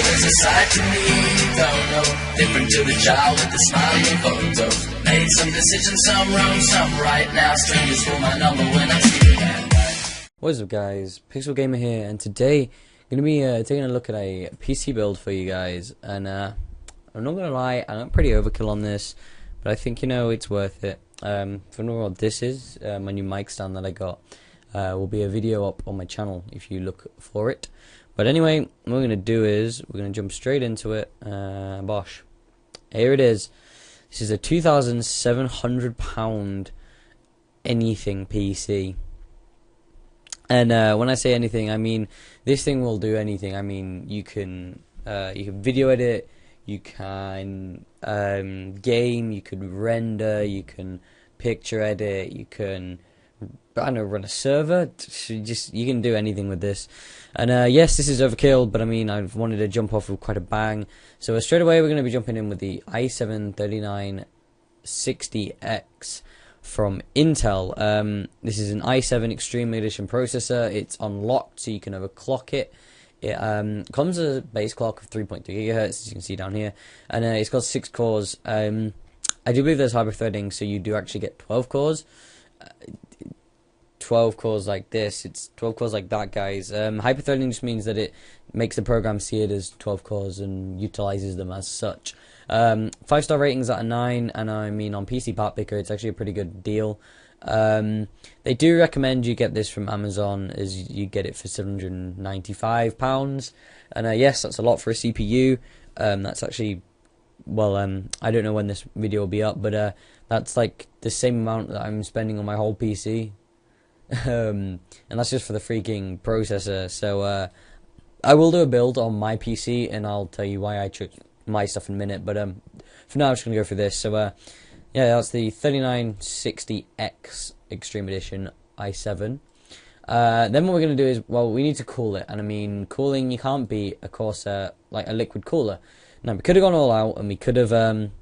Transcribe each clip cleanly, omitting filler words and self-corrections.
is a sight to me, don't know. Different to the child with the smiling photos. Made some decisions, some wrong, some right. Now strangers for my number when I'm sleeping at night. What is up, guys? Pixel Gamer here, and today I'm going to be taking a look at a PC build for you guys. And I'm not going to lie, I'm pretty overkill on this, but I think, it's worth it. If you don't know what this is, my new mic stand that I got, will be a video up on my channel if you look for it. But anyway, what we're going to do is we're going to jump straight into it. Bosh. Here it is. This is a £2,700 anything PC. And when I say anything, I mean this thing will do anything. I mean you can video edit, you can game, you could render, you can picture edit, you can run a server. You can do anything with this. And yes, this is overkill, but I mean I've wanted to jump off with quite a bang. So straight away we're going to be jumping in with the i7-3960X from Intel. This is an i7 Extreme Edition processor. It's unlocked, so you can overclock it. It comes with a base clock of 3.3 GHz, as you can see down here, and it's got 6 cores. I do believe there's hyper-threading, so you do actually get 12 cores. 12 cores like this, it's 12 cores like that, guys. Hyper-threading just means that it makes the program see it as 12 cores and utilizes them as such. 5-star ratings at a 9, and I mean on PC Part Picker it's actually a pretty good deal. They do recommend you get this from Amazon, as you get it for £795, and yes, that's a lot for a CPU. That's actually, well, I don't know when this video will be up, but that's like the same amount that I'm spending on my whole PC. And that's just for the freaking processor. So I will do a build on my PC, and I'll tell you why I chose my stuff in a minute. But for now, I'm just gonna go for this. So yeah, that's the 3960X Extreme Edition i7. Then what we're gonna do is, well, we need to cool it, and I mean cooling, you can't beat a Corsair, like a liquid cooler. Now we could have gone all out, and we could have gone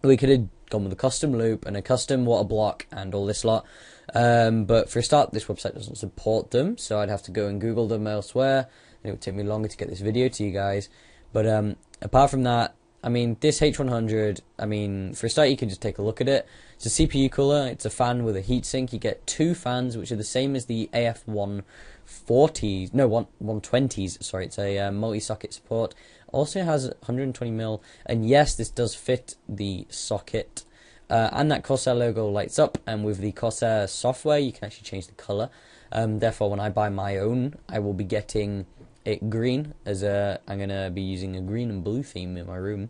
with a custom loop and a custom water block and all this lot. But for a start, this website doesn't support them, so I'd have to go and Google them elsewhere, and it would take me longer to get this video to you guys. But apart from that, I mean, this H100, I mean, for a start, you can just take a look at it. It's a CPU cooler, it's a fan with a heatsink. You get 2 fans, which are the same as the AF140s, no, 120s, sorry, it's a multi-socket support. Also has 120mm, and yes, this does fit the socket. And that Corsair logo lights up, and with the Corsair software you can actually change the colour. Therefore, when I buy my own, I will be getting it green, as I'm going to be using a green and blue theme in my room,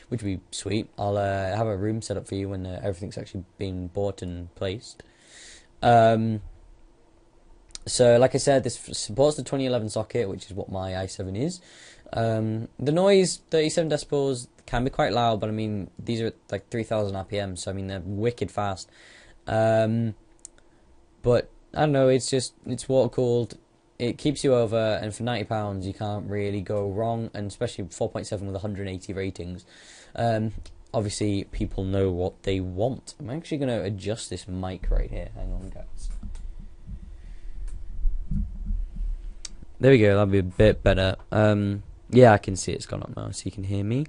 which would be sweet. I'll have a room set up for you when everything's actually been bought and placed. So like I said, this supports the 2011 socket, which is what my i7 is. The noise, 37 decibels, can be quite loud, but I mean these are like 3000 RPM, so I mean they're wicked fast. But I don't know, it's water cooled, it keeps you over, and for £90 you can't really go wrong, and especially 4.7 with 180 ratings. Obviously people know what they want. I'm actually going to adjust this mic right here, hang on guys. There we go, that'll be a bit better. Yeah, I can see it's gone up now, so you can hear me.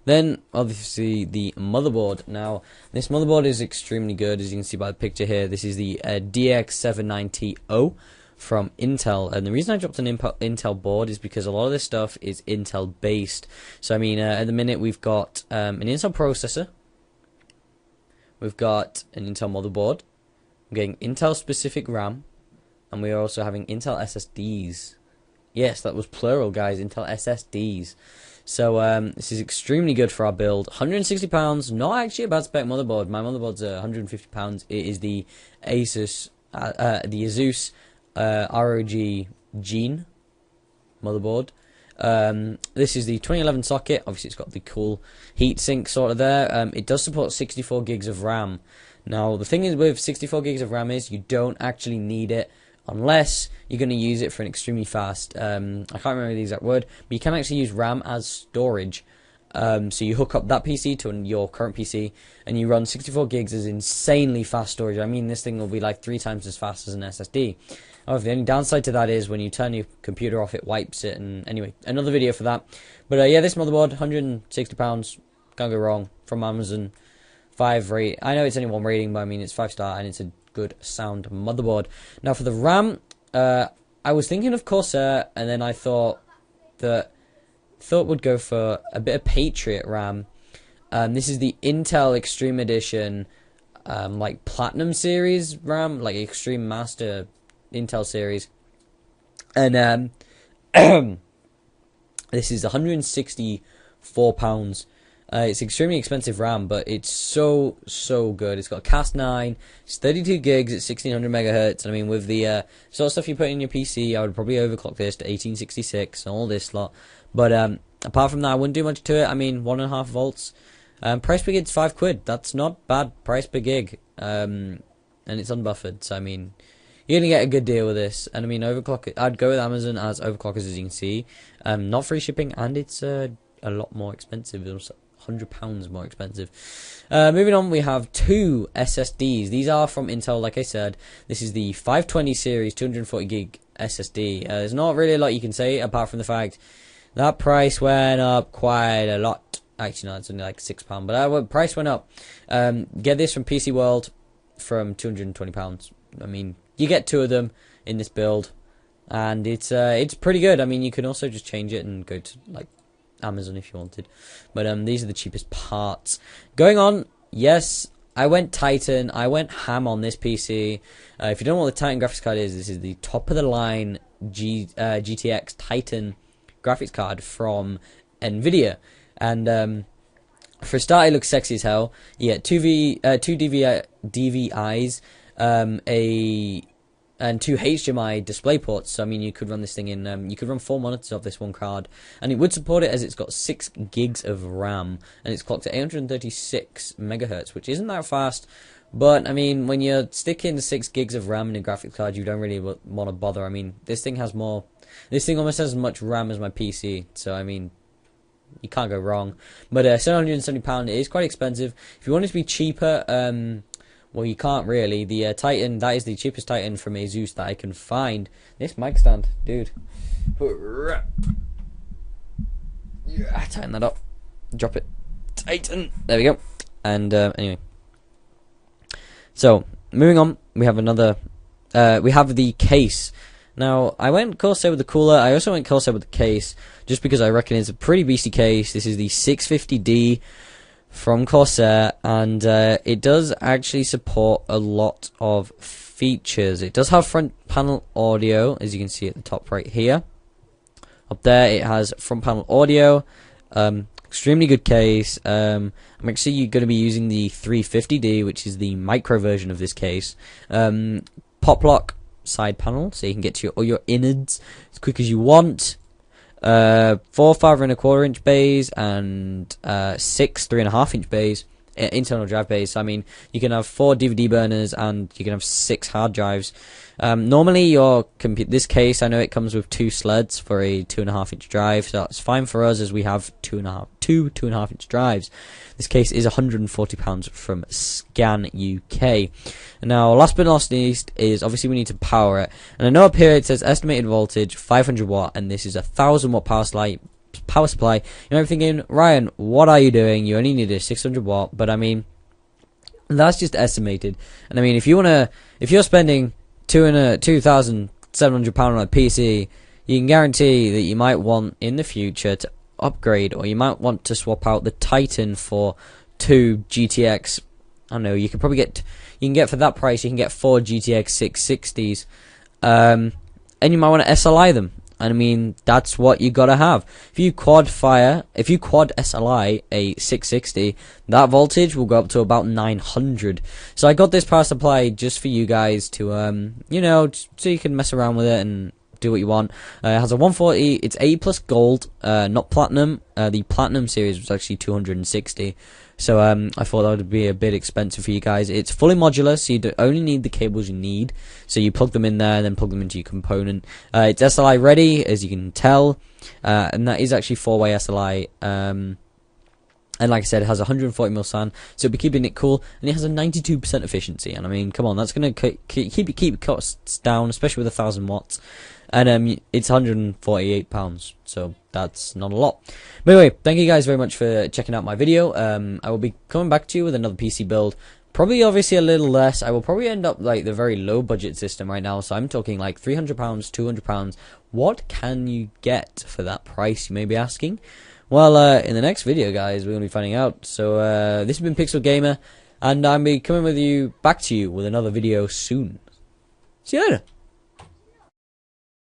Then obviously the motherboard. Now this motherboard is extremely good, as you can see by the picture here. This is the DX790O from Intel, and the reason I dropped an Intel board is because a lot of this stuff is Intel based. So I mean, at the minute we've got an Intel processor, we've got an Intel motherboard, we're getting Intel specific RAM, and we are also having Intel SSDs. Yes, that was plural, guys. Intel SSDs. So this is extremely good for our build. £160, not actually a bad spec motherboard. My motherboard's £150. It is the Asus ROG Gene motherboard. This is the 2011 socket. Obviously, it's got the cool heatsink sort of there. It does support 64 gigs of RAM. Now, the thing is with 64 gigs of RAM is you don't actually need it, unless you're going to use it for an extremely fast, I can't remember the exact word, but you can actually use RAM as storage. So you hook up that PC to your current PC, and you run 64 gigs as insanely fast storage. I mean, this thing will be like 3 times as fast as an SSD. However, the only downside to that is when you turn your computer off, it wipes it. And anyway, another video for that. But yeah, this motherboard, £160, can't go wrong, from Amazon. 5 rate. I know it's only 1 rating, but I mean it's 5-star and it's a good sound motherboard. Now for the RAM, I was thinking of Corsair, and then I thought would go for a bit of Patriot RAM. This is the Intel Extreme Edition, like Platinum Series RAM, like Extreme Master Intel Series, and this is £164. It's extremely expensive RAM, but it's so good. It's got Cas9, it's 32 gigs, it's 1600 megahertz. And I mean, with the sort of stuff you put in your PC, I would probably overclock this to 1866 and all this lot. But apart from that, I wouldn't do much to it. I mean, 1.5 volts. Price per gig's £5. That's not bad price per gig. And it's unbuffered, so I mean, you're gonna get a good deal with this. And I mean, overclock. I'd go with Amazon as overclockers, as you can see. Not free shipping, and it's a lot more expensive. It's £100 more expensive. Moving on, we have 2 SSDs. These are from Intel, like I said. This is the 520 series 240 gig SSD. There's not really a lot you can say apart from the fact that price went up quite a lot. Actually, no, it's only like £6, but price went up. Get this from PC World from £220. I mean, you get 2 of them in this build, and it's pretty good. I mean, you can also just change it and go to like Amazon if you wanted, but these are the cheapest parts. Going on, yes, I went Titan. I went ham on this PC. If you don't know what the Titan graphics card is, this is the top of the line GTX Titan graphics card from Nvidia, and for a start, it looks sexy as hell. You get two DVIs, and 2 HDMI display ports. So I mean, you could run this thing in. You could run 4 monitors off this one card, and it would support it as it's got 6 gigs of RAM, and it's clocked at 836 megahertz, which isn't that fast. But I mean, when you're sticking 6 gigs of RAM in a graphics card, you don't really want to bother. I mean, this thing has more. This thing almost has as much RAM as my PC. So I mean, you can't go wrong. But £770, it is quite expensive. If you want it to be cheaper, well, you can't really. The Titan, that is the cheapest Titan from Asus that I can find. This mic stand, dude. Yeah, tighten that up. Drop it. Tighten. There we go. And anyway. So, moving on, we have another. We have the case. Now, I went Corsair with the cooler. I also went Corsair with the case, just because I reckon it's a pretty beastie case. This is the 650D from Corsair, and it does actually support a lot of features. It does have front panel audio, as you can see at the top right here. Up there, it has front panel audio. Extremely good case. I'm actually going to be using the 350D, which is the micro version of this case. Pop lock side panel, so you can get to all your innards as quick as you want. 4 5.25-inch bays and 6 3.5-inch bays, internal drive bays. So, I mean, you can have 4 DVD burners and you can have 6 hard drives. Normally, your this case, I know it comes with 2 sleds for a 2.5-inch drive, so that's fine for us as we have 2.5-inch drives. This case is £140 from Scan UK. Now, last but not least is obviously we need to power it. And I know up here it says estimated voltage 500 watt, and this is a 1000 watt power supply. You know, I'm thinking, Ryan, what are you doing? You only need a 600 watt. But I mean, that's just estimated. And I mean, if you're spending £2,700 on a PC, you can guarantee that you might want in the future to upgrade, or you might want to swap out the Titan for 2 GTX. I don't know, you can get for that price, you can get 4 GTX 660s, and you might want to SLI them. And I mean, that's what you gotta have. If you quad SLI a 660, that voltage will go up to about 900. So I got this power supply just for you guys to, you know, so you can mess around with it and do what you want. It has a 140. It's 80 plus gold, not platinum. The platinum series was actually 260. So I thought that would be a bit expensive for you guys. It's fully modular, so you only need the cables you need. So you plug them in there and then plug them into your component. It's SLI ready, as you can tell, and that is actually 4-way SLI. And like I said, it has 140mm SAN, so it'll be keeping it cool, and it has a 92% efficiency. And I mean, come on, that's going to keep costs down, especially with 1,000 watts. And it's £148, so that's not a lot. But anyway, thank you guys very much for checking out my video. I will be coming back to you with another PC build. Probably, obviously, a little less. I will probably end up like the very low budget system right now. So I'm talking like £300, £200. What can you get for that price, you may be asking? Well, in the next video, guys, we're going to be finding out. So, this has been Pixel Gamer, and I'll be coming back to you with another video soon. See you later.